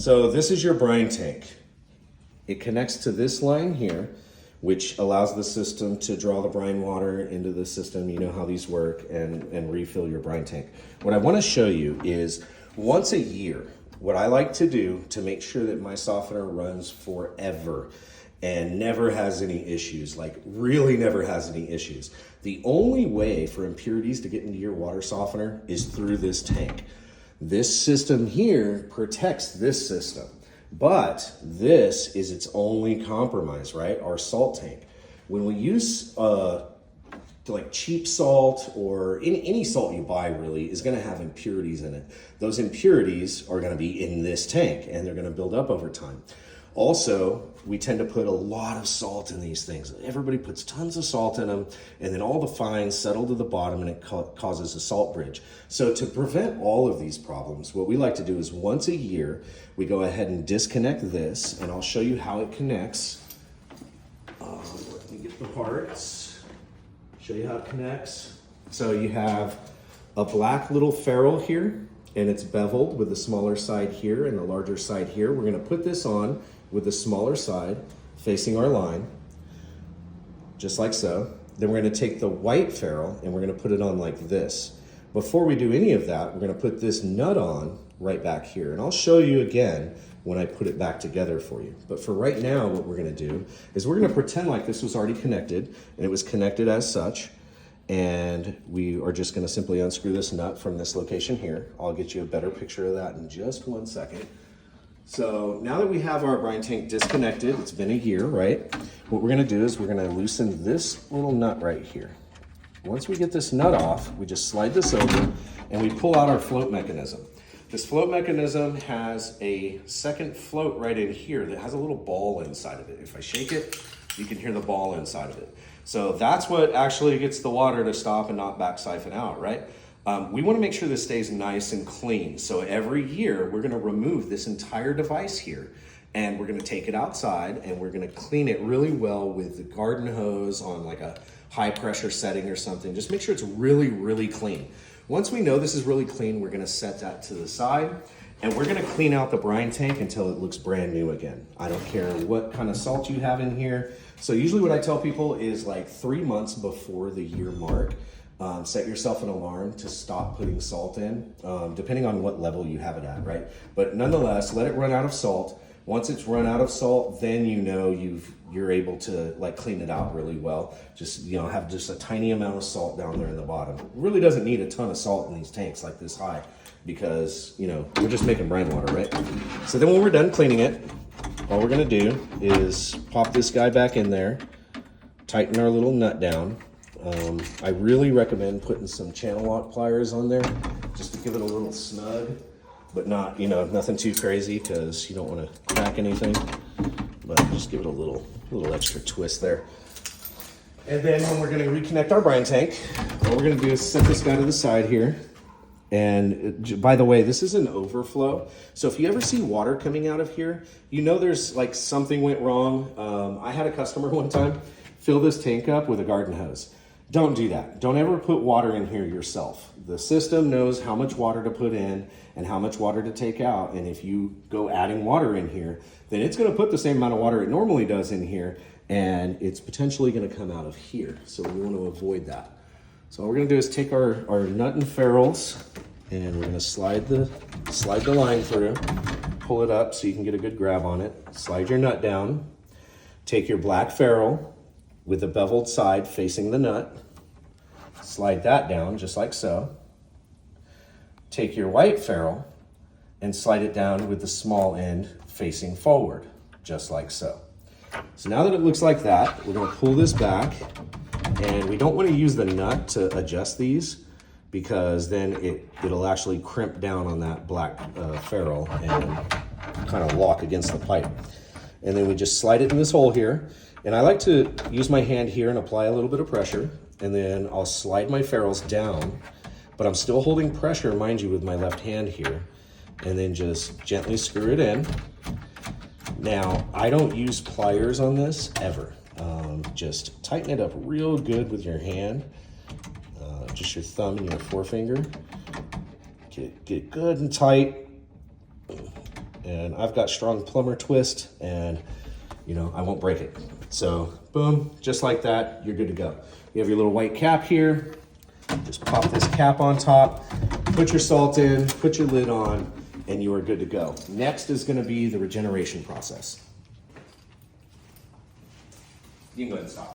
So this is your brine tank. It connects to this line here, which allows the system to draw the brine water into the system. You know how these work, and refill your brine tank. What I want to show you is once a year, what I like to do to make sure that my softener runs forever and never has any issues, like really never has any issues. The only way for impurities to get into your water softener is through this tank. This system here protects this system, but this is its only compromise, right? Our salt tank. When we use like cheap salt or any salt you buy really is gonna have impurities in it. Those impurities are gonna be in this tank and they're gonna build up over time. Also, we tend to put a lot of salt in these things. Everybody puts tons of salt in them, and then all the fines settle to the bottom and it causes a salt bridge. So to prevent all of these problems, what we like to do is once a year, we go ahead and disconnect this, and I'll show you how it connects. Let me get the parts, show you how it connects. So you have a black little ferrule here, and it's beveled with the smaller side here and the larger side here. We're gonna put this on with the smaller side facing our line, just like so. Then we're gonna take the white ferrule and we're gonna put it on like this. Before we do any of that, we're gonna put this nut on right back here. And I'll show you again when I put it back together for you. But for right now, what we're gonna do is we're gonna pretend like this was already connected and it was connected as such. And we are just gonna simply unscrew this nut from this location here. I'll get you a better picture of that in just 1 second. So now that we have our brine tank disconnected, it's been a year, right? What we're gonna do is we're gonna loosen this little nut right here. Once we get this nut off, we just slide this over and we pull out our float mechanism. This float mechanism has a second float right in here that has a little ball inside of it. If I shake it, you can hear the ball inside of it. So that's what actually gets the water to stop and not back siphon out, right? We want to make sure this stays nice and clean. So every year we're going to remove this entire device here and we're going to take it outside and we're going to clean it really well with the garden hose on like a high pressure setting or something. Just make sure it's really, really clean. Once we know this is really clean, we're going to set that to the side and we're going to clean out the brine tank until it looks brand new again. I don't care what kind of salt you have in here. So usually what I tell people is like 3 months before the year mark, set yourself an alarm to stop putting salt in, depending on what level you have it at, right? But nonetheless, let it run out of salt. Once it's run out of salt, then you know you're able to like clean it out really well. Just, you know, have just a tiny amount of salt down there in the bottom. It really doesn't need a ton of salt in these tanks like this high because, you know, we're just making brine water, right? So then when we're done cleaning it, all we're gonna do is pop this guy back in there, tighten our little nut down. I really recommend putting some channel lock pliers on there just to give it a little snug, but not, you know, nothing too crazy because you don't want to crack anything, but just give it a little extra twist there. And then when we're going to reconnect our brine tank, what we're going to do is set this guy to the side here. And by the way, this is an overflow. So if you ever see water coming out of here, you know there's like something went wrong. I had a customer one time fill this tank up with a garden hose. Don't do that. Don't ever put water in here yourself. The system knows how much water to put in and how much water to take out. And if you go adding water in here, then it's gonna put the same amount of water it normally does in here, and it's potentially gonna come out of here. So we wanna avoid that. So what we're gonna do is take our nut and ferrules, and we're gonna slide the line through, pull it up so you can get a good grab on it. Slide your nut down, take your black ferrule, with the beveled side facing the nut, slide that down just like so. Take your white ferrule and slide it down with the small end facing forward, just like so. So now that it looks like that, we're gonna pull this back, and we don't wanna use the nut to adjust these because then it'll actually crimp down on that black ferrule and kind of lock against the pipe. And then we just slide it in this hole here. And I like to use my hand here and apply a little bit of pressure, and then I'll slide my ferrules down, but I'm still holding pressure, mind you, with my left hand here, and then just gently screw it in. Now, I don't use pliers on this ever. Just tighten it up real good with your hand, just your thumb and your forefinger. Get it good and tight. And I've got strong plumber twist, and you know, I won't break it. So boom, just like that, you're good to go. You have your little white cap here. Just pop this cap on top, put your salt in, put your lid on, and you are good to go. Next is gonna be the regeneration process. You can go ahead and stop.